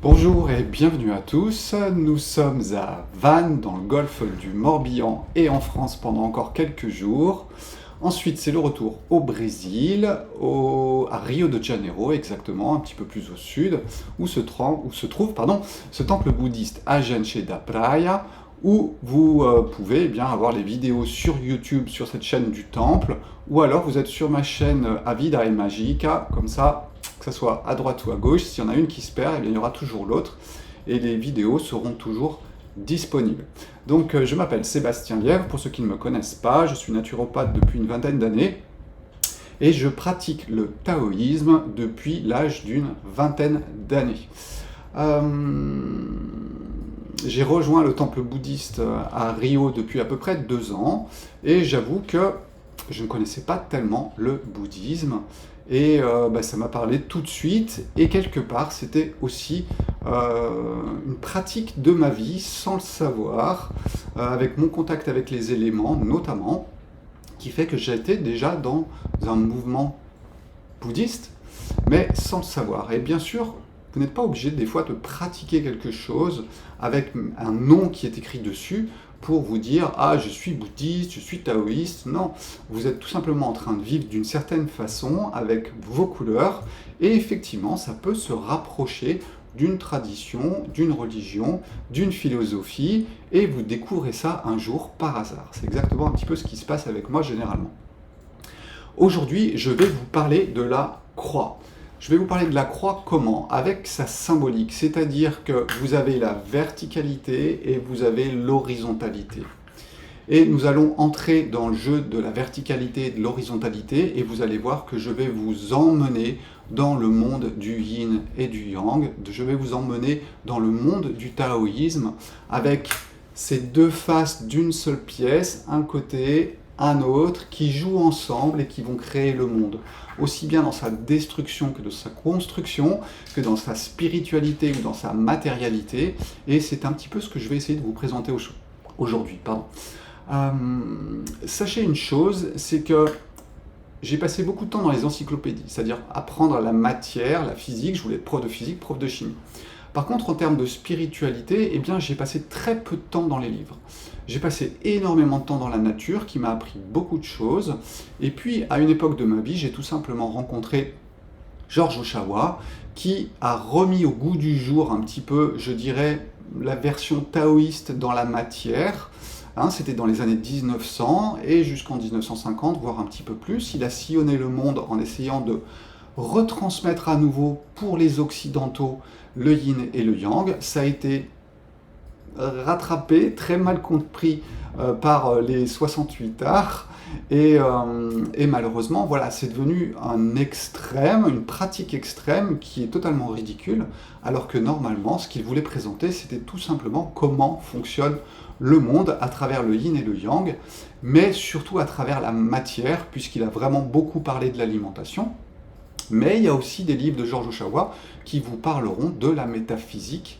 Bonjour et bienvenue à tous. Nous sommes à Vannes, dans le golfe du Morbihan et en France pendant encore quelques jours. Ensuite, c'est le retour au Brésil, à Rio de Janeiro exactement, un petit peu plus au sud, où se trouve ce temple bouddhiste Agente da Praia, où vous pouvez bien avoir les vidéos sur YouTube sur cette chaîne du temple, ou alors vous êtes sur ma chaîne A Vida e Magica, comme ça, que ce soit à droite ou à gauche, s'il y en a une qui se perd, eh bien, il y aura toujours l'autre, et les vidéos seront toujours disponibles. Donc je m'appelle Sébastien Lièvre, pour ceux qui ne me connaissent pas, je suis naturopathe depuis une vingtaine d'années, et je pratique le taoïsme depuis l'âge d'une vingtaine d'années. J'ai rejoint le temple bouddhiste à Rio depuis à peu près 2 ans, et j'avoue que je ne connaissais pas tellement le bouddhisme, et ça m'a parlé tout de suite, et quelque part c'était aussi une pratique de ma vie sans le savoir, avec mon contact avec les éléments notamment, qui fait que j'étais déjà dans un mouvement bouddhiste, mais sans le savoir. Et bien sûr, vous n'êtes pas obligé des fois de pratiquer quelque chose avec un nom qui est écrit dessus pour vous dire « Ah, je suis bouddhiste, je suis taoïste ». Non, vous êtes tout simplement en train de vivre d'une certaine façon avec vos couleurs, et effectivement, ça peut se rapprocher d'une tradition, d'une religion, d'une philosophie, et vous découvrez ça un jour par hasard. C'est exactement un petit peu ce qui se passe avec moi généralement. Aujourd'hui, je vais vous parler de la croix. Je vais vous parler de la croix comment? Avec sa symbolique, c'est-à-dire que vous avez la verticalité et vous avez l'horizontalité. Et nous allons entrer dans le jeu de la verticalité et de l'horizontalité, et vous allez voir que je vais vous emmener dans le monde du yin et du yang, je vais vous emmener dans le monde du taoïsme, avec ces deux faces d'une seule pièce, un côté, un autre, qui jouent ensemble et qui vont créer le monde, aussi bien dans sa destruction que dans sa construction, que dans sa spiritualité ou dans sa matérialité, et c'est un petit peu ce que je vais essayer de vous présenter aujourd'hui. Sachez une chose, c'est que j'ai passé beaucoup de temps dans les encyclopédies, c'est-à-dire apprendre la matière, la physique, je voulais être prof de physique, prof de chimie. Par contre, en termes de spiritualité, eh bien, j'ai passé très peu de temps dans les livres. J'ai passé énormément de temps dans la nature, qui m'a appris beaucoup de choses. Et puis, à une époque de ma vie, j'ai tout simplement rencontré George Ohsawa, qui a remis au goût du jour un petit peu, je dirais, la version taoïste dans la matière. C'était dans les années 1900 et jusqu'en 1950, voire un petit peu plus. Il a sillonné le monde en essayant de retransmettre à nouveau pour les Occidentaux le yin et le yang. Ça a été rattrapé, très mal compris par les 68 arts, et malheureusement, voilà, c'est devenu un extrême, une pratique extrême qui est totalement ridicule, alors que normalement, ce qu'il voulait présenter, c'était tout simplement comment fonctionne le monde à travers le yin et le yang, mais surtout à travers la matière, puisqu'il a vraiment beaucoup parlé de l'alimentation. Mais il y a aussi des livres de George Ohsawa qui vous parleront de la métaphysique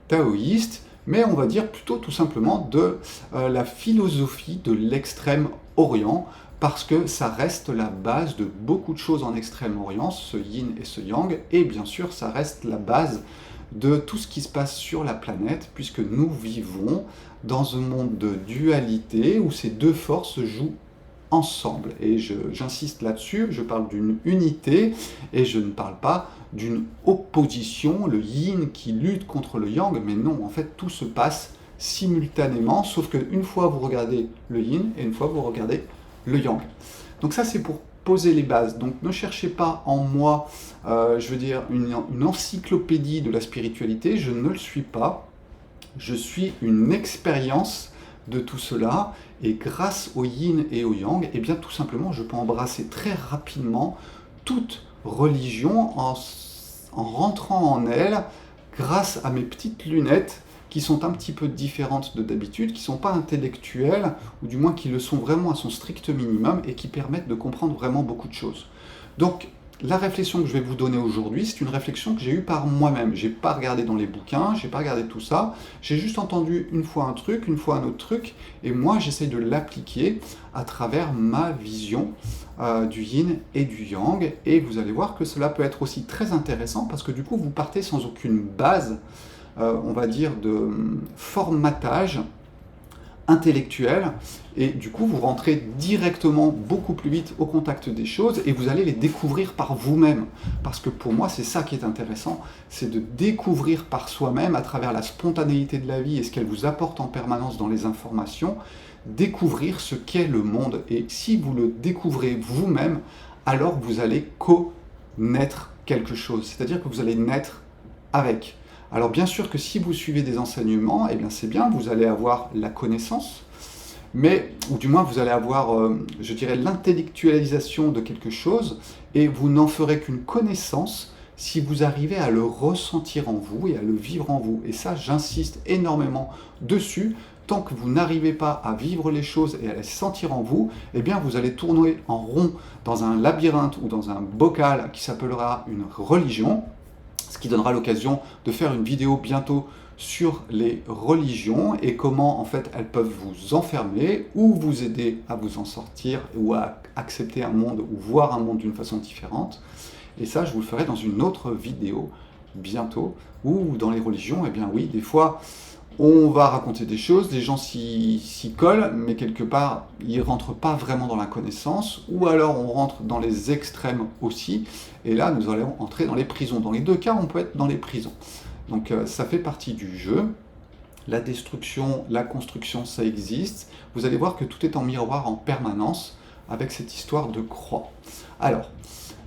taoïste, mais on va dire plutôt tout simplement de la philosophie de l'extrême-orient, parce que ça reste la base de beaucoup de choses en extrême-orient, ce yin et ce yang, et bien sûr ça reste la base de tout ce qui se passe sur la planète, puisque nous vivons dans un monde de dualité où ces deux forces jouent ensemble. Et j'insiste là-dessus, je parle d'une unité et je ne parle pas d'une opposition, le yin qui lutte contre le yang, mais non, en fait tout se passe simultanément, sauf qu'une fois vous regardez le yin et une fois vous regardez le yang. Donc ça c'est pour poser les bases. Donc ne cherchez pas en moi, une encyclopédie de la spiritualité, je ne le suis pas. Je suis une expérience de tout cela, et grâce au yin et au yang, eh bien tout simplement je peux embrasser très rapidement toute religion en rentrant en elle grâce à mes petites lunettes qui sont un petit peu différentes de d'habitude, qui ne sont pas intellectuelles, ou du moins qui le sont vraiment à son strict minimum, et qui permettent de comprendre vraiment beaucoup de choses. Donc la réflexion que je vais vous donner aujourd'hui, c'est une réflexion que j'ai eue par moi-même. Je n'ai pas regardé dans les bouquins, je n'ai pas regardé tout ça. J'ai juste entendu une fois un truc, une fois un autre truc, et moi j'essaye de l'appliquer à travers ma vision du yin et du yang. Et vous allez voir que cela peut être aussi très intéressant parce que du coup vous partez sans aucune base, on va dire, de formatage intellectuel, et du coup vous rentrez directement beaucoup plus vite au contact des choses et vous allez les découvrir par vous-même, parce que pour moi c'est ça qui est intéressant, c'est de découvrir par soi-même à travers la spontanéité de la vie et ce qu'elle vous apporte en permanence dans les informations, découvrir ce qu'est le monde. Et si vous le découvrez vous-même, alors vous allez connaître quelque chose, c'est-à-dire que vous allez naître avec. Alors bien sûr que si vous suivez des enseignements, eh bien c'est bien, vous allez avoir la connaissance, mais, ou du moins vous allez avoir, je dirais, l'intellectualisation de quelque chose, et vous n'en ferez qu'une connaissance si vous arrivez à le ressentir en vous et à le vivre en vous. Et ça, j'insiste énormément dessus. Tant que vous n'arrivez pas à vivre les choses et à les sentir en vous, eh bien vous allez tourner en rond dans un labyrinthe ou dans un bocal qui s'appellera une religion, ce qui donnera l'occasion de faire une vidéo bientôt sur les religions et comment en fait elles peuvent vous enfermer ou vous aider à vous en sortir ou à accepter un monde ou voir un monde d'une façon différente. Et ça, je vous le ferai dans une autre vidéo bientôt, où dans les religions, eh bien oui, des fois, on va raconter des choses, les gens s'y collent, mais quelque part, ils ne rentrent pas vraiment dans la connaissance, ou alors on rentre dans les extrêmes aussi, et là, nous allons entrer dans les prisons. Dans les deux cas, on peut être dans les prisons. Donc ça fait partie du jeu. La destruction, la construction, ça existe. Vous allez voir que tout est en miroir en permanence avec cette histoire de croix. Alors,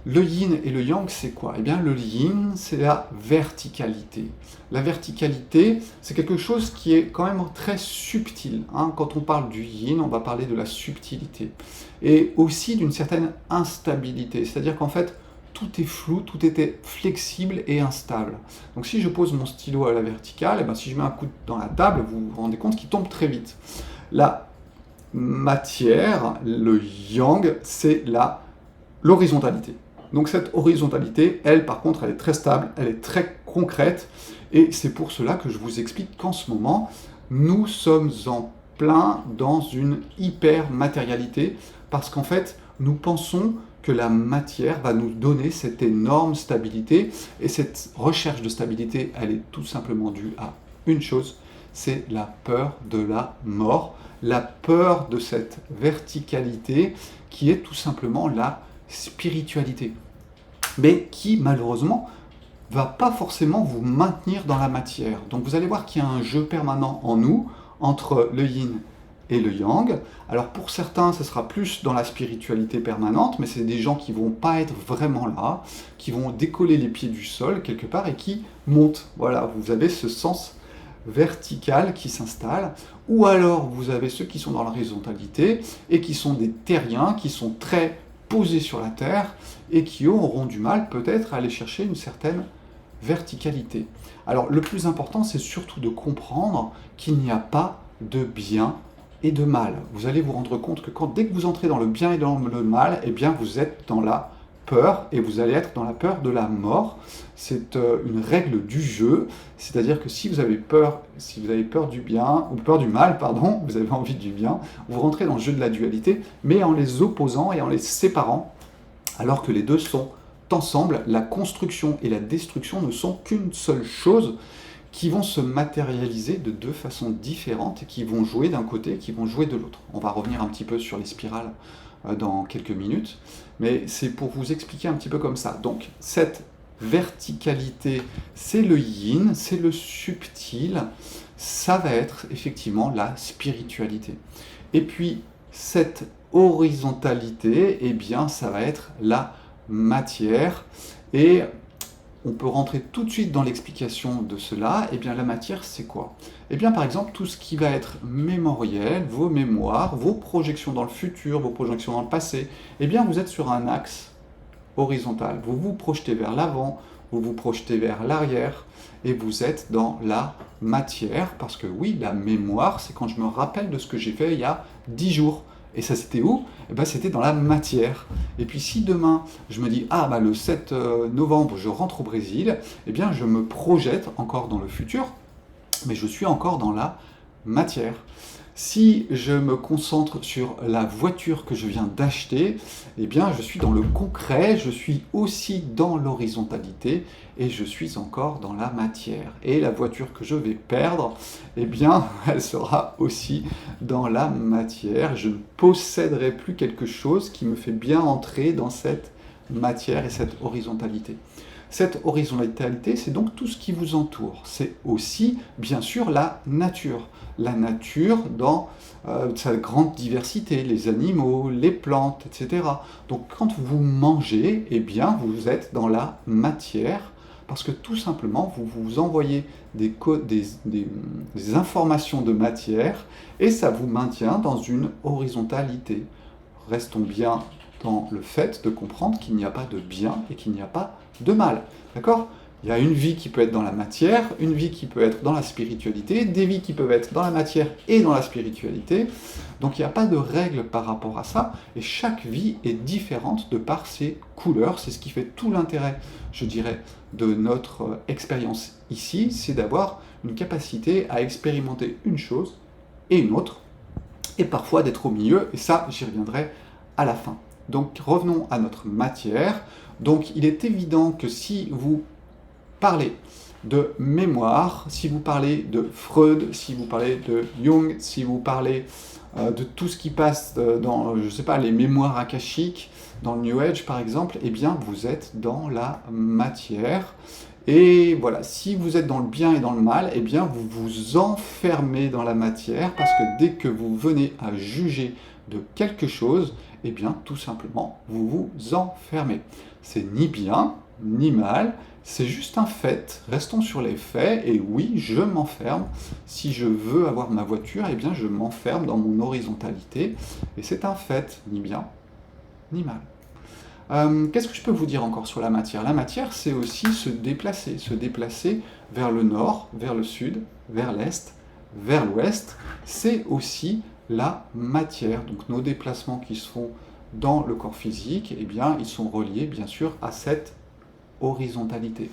le yin et le yang, c'est quoi? Eh bien, le yin, c'est la verticalité. La verticalité, c'est quelque chose qui est quand même très subtil. Quand on parle du yin, on va parler de la subtilité. Et aussi d'une certaine instabilité. C'est-à-dire qu'en fait, tout est flou, tout était flexible et instable. Donc si je pose mon stylo à la verticale, eh bien, si je mets un coup dans la table, vous vous rendez compte qu'il tombe très vite. La matière, le yang, c'est l'horizontalité. Donc cette horizontalité, elle, par contre, elle est très stable, elle est très concrète, et c'est pour cela que je vous explique qu'en ce moment, nous sommes en plein dans une hyper-matérialité, parce qu'en fait, nous pensons que la matière va nous donner cette énorme stabilité, et cette recherche de stabilité, elle est tout simplement due à une chose, c'est la peur de la mort, la peur de cette verticalité qui est tout simplement la spiritualité, mais qui malheureusement va pas forcément vous maintenir dans la matière. Donc vous allez voir qu'il y a un jeu permanent en nous entre le yin et le yang. Alors pour certains, ce sera plus dans la spiritualité permanente, mais c'est des gens qui vont pas être vraiment là, qui vont décoller les pieds du sol quelque part et qui montent. Voilà, vous avez ce sens vertical qui s'installe, ou alors vous avez ceux qui sont dans l'horizontalité et qui sont des terriens, qui sont très posés sur la terre et qui auront du mal peut-être à aller chercher une certaine verticalité. Alors le plus important, c'est surtout de comprendre qu'il n'y a pas de bien et de mal. Vous allez vous rendre compte que dès que vous entrez dans le bien et dans le mal, eh bien vous êtes dans la peur, et vous allez être dans la peur de la mort. C'est une règle du jeu, c'est-à-dire que si vous avez peur du bien, ou peur du mal, pardon, vous avez envie du bien, vous rentrez dans le jeu de la dualité, mais en les opposant et en les séparant, alors que les deux sont ensemble. La construction et la destruction ne sont qu'une seule chose, qui vont se matérialiser de deux façons différentes, et qui vont jouer d'un côté, et qui vont jouer de l'autre. On va revenir un petit peu sur les spirales dans quelques minutes, mais c'est pour vous expliquer un petit peu comme ça. Donc cette verticalité, c'est le yin, c'est le subtil, ça va être effectivement la spiritualité. Et puis cette horizontalité, eh bien ça va être la matière, et on peut rentrer tout de suite dans l'explication de cela. Eh bien la matière, c'est quoi? Eh bien par exemple tout ce qui va être mémoriel, vos mémoires, vos projections dans le futur, vos projections dans le passé, eh bien vous êtes sur un axe horizontal. Vous vous projetez vers l'avant, vous vous projetez vers l'arrière, et vous êtes dans la matière, parce que oui, la mémoire, c'est quand je me rappelle de ce que j'ai fait il y a 10 jours. Et ça, c'était où? Eh ben, c'était dans la matière. Et puis si demain, je me dis, ah bah le 7 novembre, je rentre au Brésil, eh bien je me projette encore dans le futur, mais je suis encore dans la matière. Si je me concentre sur la voiture que je viens d'acheter, eh bien je suis dans le concret, je suis aussi dans l'horizontalité et je suis encore dans la matière. Et la voiture que je vais perdre, eh bien elle sera aussi dans la matière. Je ne posséderai plus quelque chose qui me fait bien entrer dans cette matière et cette horizontalité. Cette horizontalité, c'est donc tout ce qui vous entoure. C'est aussi, bien sûr, la nature. La nature dans sa grande diversité, les animaux, les plantes, etc. Donc quand vous mangez, eh bien, vous êtes dans la matière, parce que tout simplement, vous vous envoyez des informations de matière, et ça vous maintient dans une horizontalité. Restons bien dans le fait de comprendre qu'il n'y a pas de bien et qu'il n'y a pas de mal. D'accord? Il y a une vie qui peut être dans la matière, une vie qui peut être dans la spiritualité, des vies qui peuvent être dans la matière et dans la spiritualité. Donc il n'y a pas de règle par rapport à ça, et chaque vie est différente de par ses couleurs. C'est ce qui fait tout l'intérêt, je dirais, de notre expérience ici, c'est d'avoir une capacité à expérimenter une chose et une autre, et parfois d'être au milieu, et ça, j'y reviendrai à la fin. Donc revenons à notre matière. Donc il est évident que si vous parlez de mémoire, si vous parlez de Freud, si vous parlez de Jung, si vous parlez de tout ce qui passe dans, je sais pas, les mémoires akashiques, dans le New Age par exemple, eh bien vous êtes dans la matière. Et voilà, si vous êtes dans le bien et dans le mal, eh bien vous vous enfermez dans la matière, parce que dès que vous venez à juger de quelque chose, eh bien tout simplement vous vous enfermez. C'est ni bien ni mal, c'est juste un fait. Restons sur les faits, et oui, je m'enferme. Si je veux avoir ma voiture, eh bien je m'enferme dans mon horizontalité, et c'est un fait, ni bien ni mal. Qu'est-ce que je peux vous dire encore sur la matière? La matière, c'est aussi se déplacer vers le nord, vers le sud, vers l'est, vers l'ouest. C'est aussi la matière. Donc nos déplacements qui se font dans le corps physique, eh bien, ils sont reliés, bien sûr, à cette horizontalité.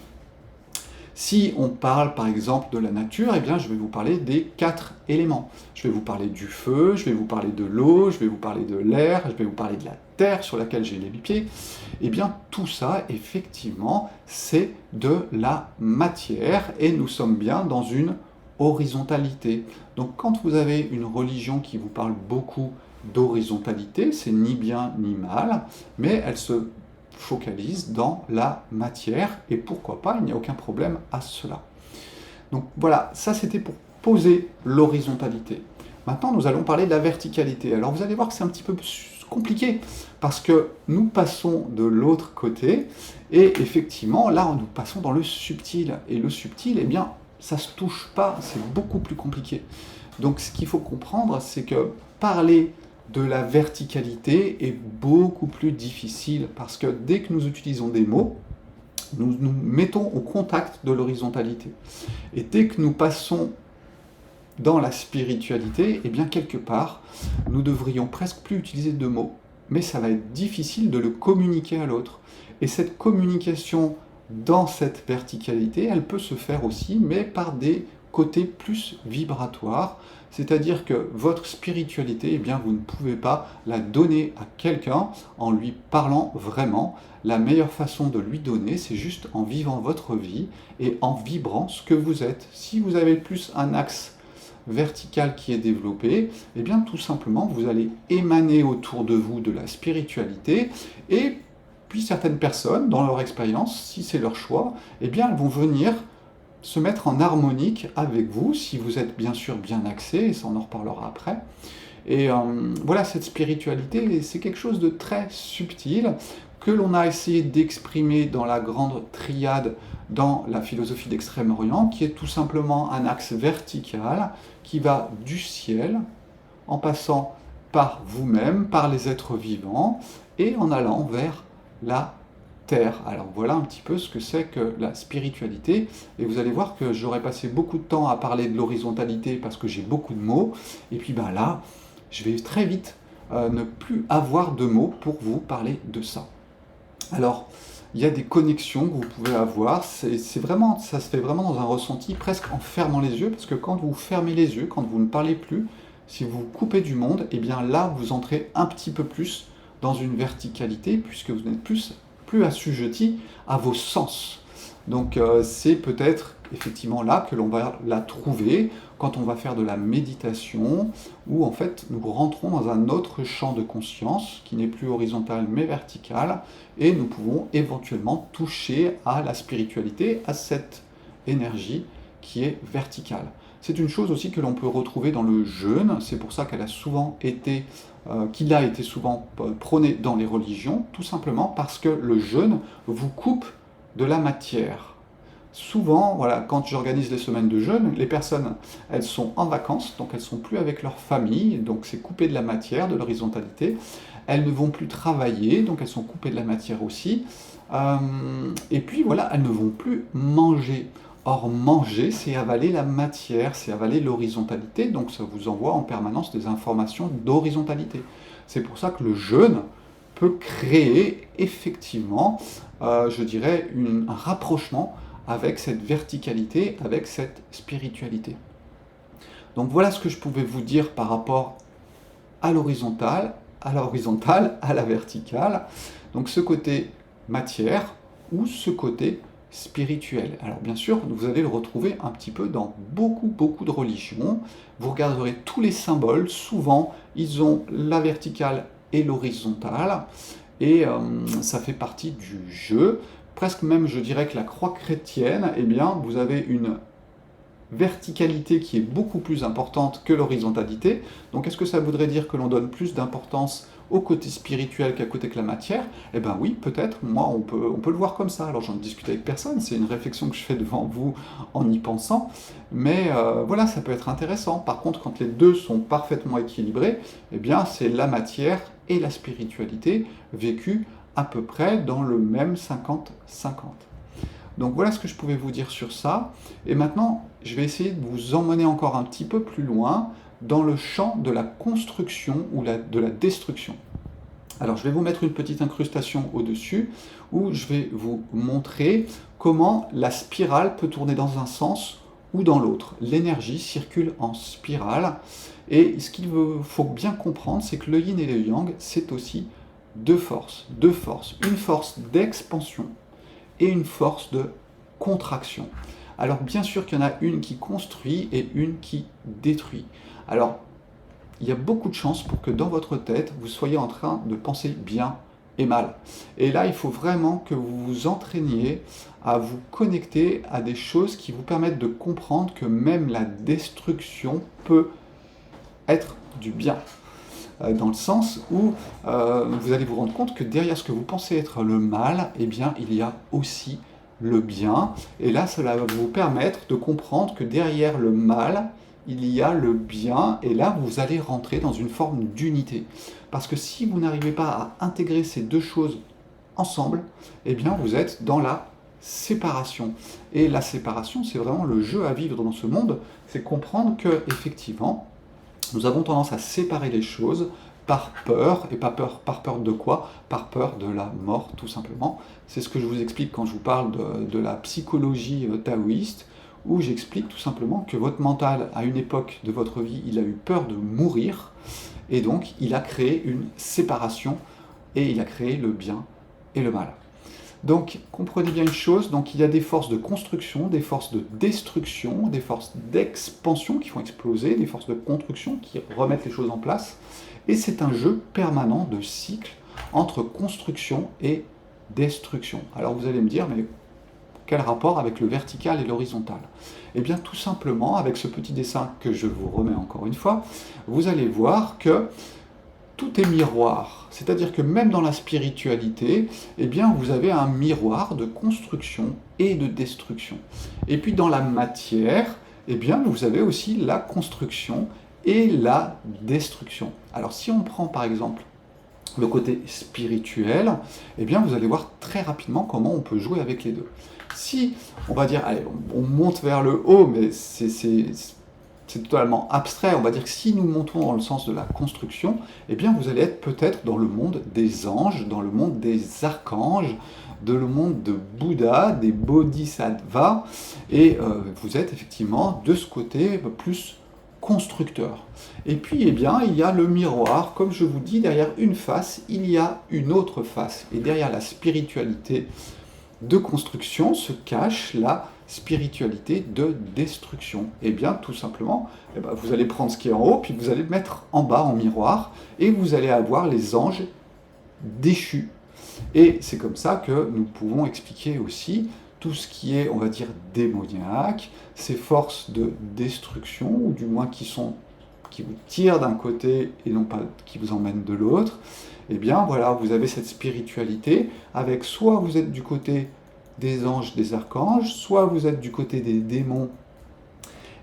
Si on parle par exemple de la nature, eh bien, je vais vous parler des 4 éléments. Je vais vous parler du feu, je vais vous parler de l'eau, je vais vous parler de l'air, je vais vous parler de la terre sur laquelle j'ai les pieds. Eh bien, tout ça, effectivement, c'est de la matière, et nous sommes bien dans une horizontalité. Donc quand vous avez une religion qui vous parle beaucoup d'horizontalité, c'est ni bien ni mal, mais elle se focalise dans la matière, et pourquoi pas, il n'y a aucun problème à cela. Donc voilà, ça c'était pour poser l'horizontalité. Maintenant, nous allons parler de la verticalité. Alors vous allez voir que c'est un petit peu compliqué, parce que nous passons de l'autre côté, et effectivement, là, nous passons dans le subtil. Et le subtil, eh bien, ça ne se touche pas, c'est beaucoup plus compliqué. Donc ce qu'il faut comprendre, c'est que parler de la verticalité est beaucoup plus difficile, parce que dès que nous utilisons des mots, nous nous mettons au contact de l'horizontalité. Et dès que nous passons dans la spiritualité, eh bien quelque part, nous devrions presque plus utiliser de mots, mais ça va être difficile de le communiquer à l'autre. Et cette communication dans cette verticalité, elle peut se faire aussi, mais par des côtés plus vibratoires, c'est-à-dire que votre spiritualité, eh bien, vous ne pouvez pas la donner à quelqu'un en lui parlant vraiment. La meilleure façon de lui donner, c'est juste en vivant votre vie et en vibrant ce que vous êtes. Si vous avez plus un axe vertical qui est développé, eh bien, tout simplement, vous allez émaner autour de vous de la spiritualité, et puis certaines personnes, dans leur expérience, si c'est leur choix, eh bien, elles vont venir se mettre en harmonique avec vous, si vous êtes bien sûr bien axé, et ça on en reparlera après. Et voilà, cette spiritualité, c'est quelque chose de très subtil, que l'on a essayé d'exprimer dans la grande triade dans la philosophie d'Extrême-Orient, qui est tout simplement un axe vertical qui va du ciel, en passant par vous-même, par les êtres vivants, et en allant vers la terre. Alors voilà un petit peu ce que c'est que la spiritualité, et vous allez voir que j'aurais passé beaucoup de temps à parler de l'horizontalité parce que j'ai beaucoup de mots, et puis ben là, je vais très vite ne plus avoir de mots pour vous parler de ça. Alors, il y a des connexions que vous pouvez avoir, c'est vraiment, ça se fait vraiment dans un ressenti presque en fermant les yeux, parce que quand vous fermez les yeux, quand vous ne parlez plus, si vous vous coupez du monde, et bien là, vous entrez un petit peu plus dans une verticalité, puisque vous n'êtes plus assujetti à vos sens. Donc c'est peut-être effectivement là que l'on va la trouver quand on va faire de la méditation, où en fait nous rentrons dans un autre champ de conscience qui n'est plus horizontal mais vertical, et nous pouvons éventuellement toucher à la spiritualité, à cette énergie qui est verticale. C'est une chose aussi que l'on peut retrouver dans le jeûne, c'est pour ça qu'il a été souvent prôné dans les religions, tout simplement parce que le jeûne vous coupe de la matière. Souvent, voilà, quand j'organise les semaines de jeûne, les personnes, elles sont en vacances, donc elles ne sont plus avec leur famille, donc c'est coupé de la matière, de l'horizontalité. Elles ne vont plus travailler, donc elles sont coupées de la matière aussi. Et puis voilà, elles ne vont plus manger. Or, manger, c'est avaler la matière, c'est avaler l'horizontalité, donc ça vous envoie en permanence des informations d'horizontalité. C'est pour ça que le jeûne peut créer effectivement, je dirais, un rapprochement avec cette verticalité, avec cette spiritualité. Donc voilà ce que je pouvais vous dire par rapport à l'horizontale, à la verticale. Donc ce côté matière ou ce côté spirituel. Alors bien sûr, vous allez le retrouver un petit peu dans beaucoup de religions. Vous regarderez tous les symboles, souvent ils ont la verticale et l'horizontale, et ça fait partie du jeu. Presque même, je dirais que la croix chrétienne, eh bien, vous avez une verticalité qui est beaucoup plus importante que l'horizontalité. Donc est-ce que ça voudrait dire que l'on donne plus d'importance au côté spirituel qu'à côté que la matière? Eh bien oui, peut-être, moi on peut le voir comme ça. Alors j'en discute avec personne, c'est une réflexion que je fais devant vous en y pensant, mais voilà, ça peut être intéressant. Par contre, quand les deux sont parfaitement équilibrés, eh bien c'est la matière et la spiritualité vécues à peu près dans le même 50-50. Donc voilà ce que je pouvais vous dire sur ça. Et maintenant, je vais essayer de vous emmener encore un petit peu plus loin dans le champ de la construction ou de la destruction. Alors je vais vous mettre une petite incrustation au-dessus où je vais vous montrer comment la spirale peut tourner dans un sens ou dans l'autre. L'énergie circule en spirale et ce qu'il faut bien comprendre, c'est que le yin et le yang, c'est aussi deux forces. Une force d'expansion et une force de contraction. Alors bien sûr qu'il y en a une qui construit et une qui détruit. Alors il y a beaucoup de chances pour que dans votre tête, vous soyez en train de penser bien et mal. Et là, il faut vraiment que vous vous entraîniez à vous connecter à des choses qui vous permettent de comprendre que même la destruction peut être du bien. Dans le sens où vous allez vous rendre compte que derrière ce que vous pensez être le mal, eh bien, il y a aussi le bien. Et là, cela va vous permettre de comprendre que derrière le mal, il y a le bien. Et là, vous allez rentrer dans une forme d'unité. Parce que si vous n'arrivez pas à intégrer ces deux choses ensemble, eh bien, vous êtes dans la séparation. Et la séparation, c'est vraiment le jeu à vivre dans ce monde. C'est comprendre que, effectivement, nous avons tendance à séparer les choses par peur, et par peur de quoi? Par peur de la mort, tout simplement. C'est ce que je vous explique quand je vous parle de la psychologie taoïste, où j'explique tout simplement que votre mental, à une époque de votre vie, il a eu peur de mourir, et donc il a créé une séparation, et il a créé le bien et le mal. Donc, comprenez bien une chose, donc il y a des forces de construction, des forces de destruction, des forces d'expansion qui font exploser, des forces de construction qui remettent les choses en place, et c'est un jeu permanent de cycle entre construction et destruction. Alors vous allez me dire, mais quel rapport avec le vertical et l'horizontal? Eh bien tout simplement, avec ce petit dessin que je vous remets encore une fois, vous allez voir que tout est miroir, c'est-à-dire que même dans la spiritualité, eh bien, vous avez un miroir de construction et de destruction. Et puis dans la matière, eh bien, vous avez aussi la construction et la destruction. Alors si on prend par exemple le côté spirituel, eh bien, vous allez voir très rapidement comment on peut jouer avec les deux. Si, on va dire, allez, on monte vers le haut, mais c'est c'est totalement abstrait. On va dire que si nous montons dans le sens de la construction, eh bien vous allez être peut-être dans le monde des anges, dans le monde des archanges, dans le monde de Bouddha, des bodhisattvas, et vous êtes effectivement de ce côté plus constructeur. Et puis, eh bien, il y a le miroir. Comme je vous dis, derrière une face, il y a une autre face. Et derrière la spiritualité de construction se cache la spiritualité de destruction. Et bien, tout simplement, eh bien, vous allez prendre ce qui est en haut, puis vous allez le mettre en bas en miroir, et vous allez avoir les anges déchus. Et c'est comme ça que nous pouvons expliquer aussi tout ce qui est, on va dire, démoniaque, ces forces de destruction, ou du moins qui vous tirent d'un côté et non pas qui vous emmènent de l'autre. Eh bien voilà, vous avez cette spiritualité avec soit vous êtes du côté des anges, des archanges, soit vous êtes du côté des démons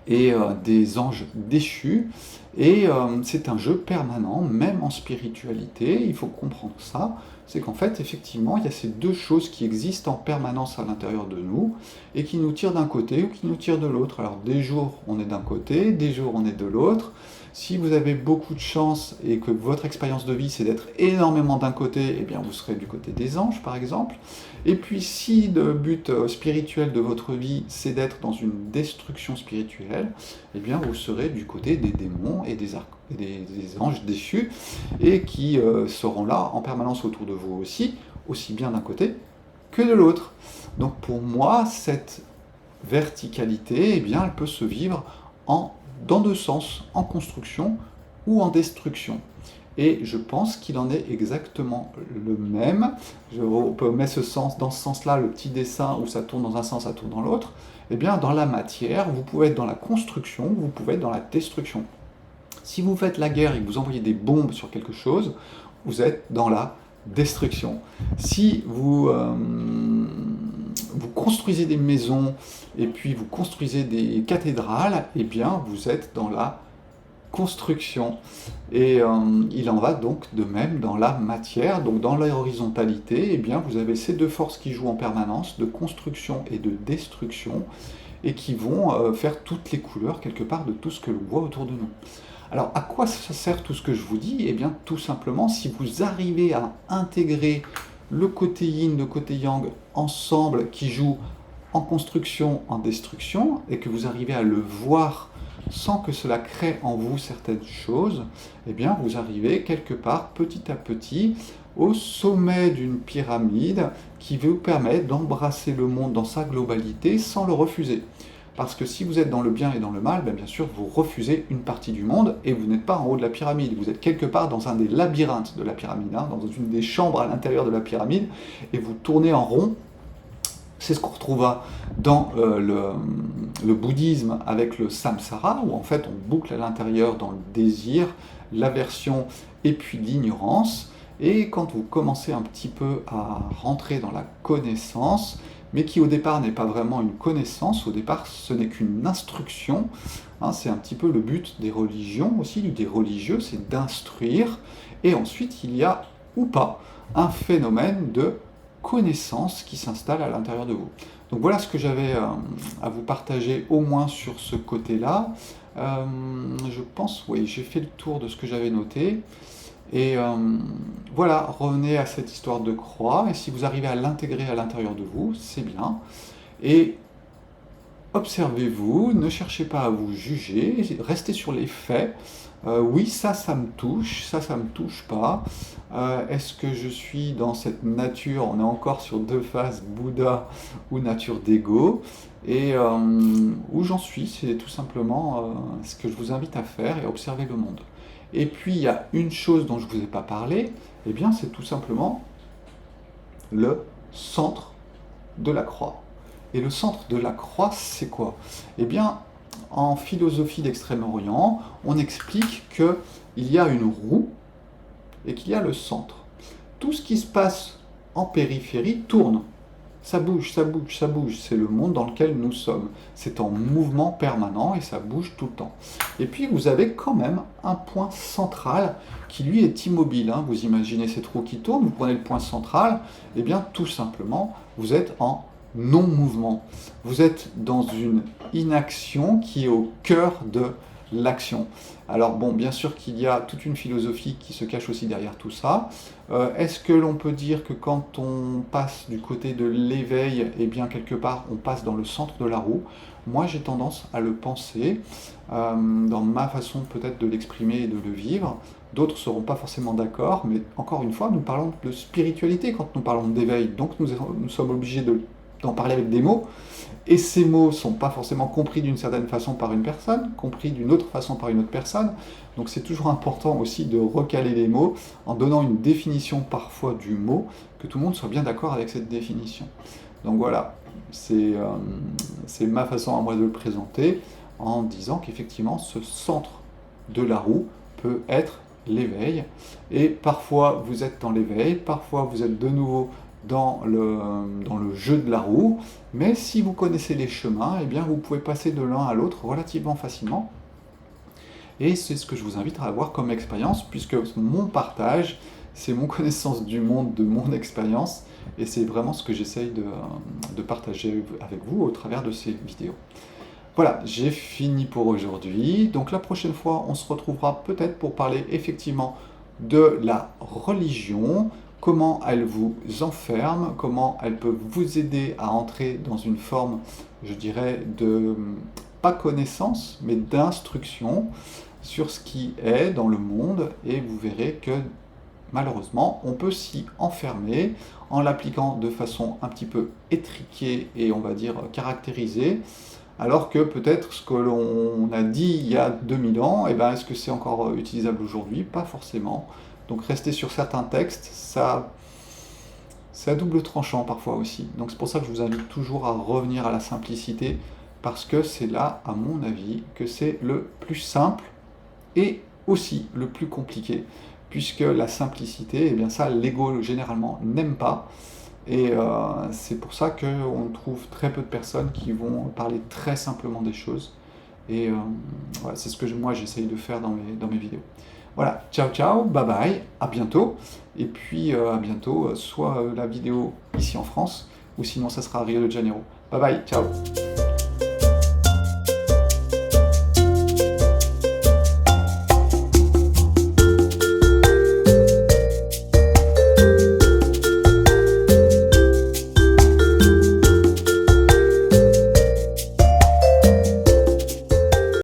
et des anges déchus. Et c'est un jeu permanent, même en spiritualité, il faut comprendre ça. C'est qu'en fait, effectivement, il y a ces deux choses qui existent en permanence à l'intérieur de nous, et qui nous tirent d'un côté ou qui nous tirent de l'autre. Alors des jours on est d'un côté, des jours on est de l'autre. Si vous avez beaucoup de chance et que votre expérience de vie c'est d'être énormément d'un côté, eh bien vous serez du côté des anges par exemple. Et puis si le but spirituel de votre vie c'est d'être dans une destruction spirituelle, eh bien vous serez du côté des démons et des anges déchus, et qui seront là en permanence autour de vous aussi bien d'un côté que de l'autre. Donc pour moi, cette verticalité, eh bien, elle peut se vivre dans deux sens, en construction ou en destruction. Et je pense qu'il en est exactement le même. On peut mettre dans ce sens-là, le petit dessin où ça tourne dans un sens, ça tourne dans l'autre. Eh bien, dans la matière, vous pouvez être dans la construction, vous pouvez être dans la destruction. Si vous faites la guerre et que vous envoyez des bombes sur quelque chose, vous êtes dans la destruction. Si vous construisez des maisons et puis vous construisez des cathédrales, eh bien vous êtes dans la construction. Et il en va donc de même dans la matière, donc dans la horizontalité, eh bien vous avez ces deux forces qui jouent en permanence, de construction et de destruction, et qui vont faire toutes les couleurs quelque part de tout ce que l'on voit autour de nous. Alors, à quoi ça sert tout ce que je vous dis? Eh bien, tout simplement, si vous arrivez à intégrer le côté yin, le côté yang ensemble, qui jouent en construction, en destruction, et que vous arrivez à le voir sans que cela crée en vous certaines choses, eh bien, vous arrivez quelque part, petit à petit, au sommet d'une pyramide qui vous permet d'embrasser le monde dans sa globalité sans le refuser. Parce que si vous êtes dans le bien et dans le mal, bien sûr, vous refusez une partie du monde et vous n'êtes pas en haut de la pyramide. Vous êtes quelque part dans un des labyrinthes de la pyramide, dans une des chambres à l'intérieur de la pyramide, et vous tournez en rond. C'est ce qu'on retrouvera dans le bouddhisme avec le samsara, où en fait on boucle à l'intérieur dans le désir, l'aversion et puis l'ignorance. Et quand vous commencez un petit peu à rentrer dans la connaissance, mais qui au départ n'est pas vraiment une connaissance, au départ ce n'est qu'une instruction, c'est un petit peu le but des religions aussi, des religieux, c'est d'instruire, et ensuite il y a, ou pas, un phénomène de connaissance qui s'installe à l'intérieur de vous. Donc voilà ce que j'avais à vous partager, au moins sur ce côté-là. Je pense, oui, j'ai fait le tour de ce que j'avais noté. Et voilà, revenez à cette histoire de croix, et si vous arrivez à l'intégrer à l'intérieur de vous, c'est bien. Et observez-vous, ne cherchez pas à vous juger, restez sur les faits. Oui, ça me touche, ça me touche pas. Est-ce que je suis dans cette nature, on est encore sur deux phases, Bouddha ou nature d'ego, et où j'en suis, c'est tout simplement ce que je vous invite à faire, et à observer le monde. Et puis, il y a une chose dont je ne vous ai pas parlé, eh bien, c'est tout simplement le centre de la croix. Et le centre de la croix, c'est quoi? Eh bien, en philosophie d'Extrême-Orient, on explique qu'il y a une roue et qu'il y a le centre. Tout ce qui se passe en périphérie tourne. Ça bouge, ça bouge, ça bouge. C'est le monde dans lequel nous sommes. C'est en mouvement permanent et ça bouge tout le temps. Et puis vous avez quand même un point central qui lui est immobile. Vous imaginez cette roue qui tourne, vous prenez le point central, et bien tout simplement vous êtes en non-mouvement. Vous êtes dans une inaction qui est au cœur de l'action. Alors bon, bien sûr qu'il y a toute une philosophie qui se cache aussi derrière tout ça. Est-ce que l'on peut dire que quand on passe du côté de l'éveil, eh bien quelque part on passe dans le centre de la roue? Moi j'ai tendance à le penser, dans ma façon peut-être de l'exprimer et de le vivre. D'autres ne seront pas forcément d'accord, mais encore une fois, nous parlons de spiritualité quand nous parlons d'éveil, donc nous sommes obligés d'en parler avec des mots, et ces mots ne sont pas forcément compris d'une certaine façon par une personne, compris d'une autre façon par une autre personne, donc c'est toujours important aussi de recaler les mots en donnant une définition parfois du mot, que tout le monde soit bien d'accord avec cette définition. Donc voilà, c'est ma façon à moi de le présenter, en disant qu'effectivement ce centre de la roue peut être l'éveil, et parfois vous êtes dans l'éveil, parfois vous êtes de nouveau dans le jeu de la roue, mais si vous connaissez les chemins, eh bien vous pouvez passer de l'un à l'autre relativement facilement, et c'est ce que je vous invite à avoir comme expérience, puisque mon partage, c'est mon connaissance du monde, de mon expérience, et c'est vraiment ce que j'essaye de partager avec vous au travers de ces vidéos. Voilà, j'ai fini pour aujourd'hui. Donc la prochaine fois, on se retrouvera peut-être pour parler effectivement de la religion, comment elle vous enferme, comment elle peut vous aider à entrer dans une forme, je dirais, de, pas connaissance, mais d'instruction sur ce qui est dans le monde, et vous verrez que malheureusement, on peut s'y enfermer en l'appliquant de façon un petit peu étriquée et on va dire caractérisée, alors que peut-être ce que l'on a dit il y a 2000 ans, eh ben, est-ce que c'est encore utilisable aujourd'hui? Pas forcément. Donc rester sur certains textes, ça, c'est à double tranchant parfois aussi. Donc c'est pour ça que je vous invite toujours à revenir à la simplicité, parce que c'est là, à mon avis, que c'est le plus simple et aussi le plus compliqué, puisque la simplicité, eh bien ça, l'ego généralement n'aime pas. Et c'est pour ça qu'on trouve très peu de personnes qui vont parler très simplement des choses. Et voilà, c'est ce que moi j'essaye de faire dans mes vidéos. Voilà, ciao ciao, bye bye, à bientôt. Et puis à bientôt, soit la vidéo ici en France, ou sinon ça sera à Rio de Janeiro. Bye bye, ciao.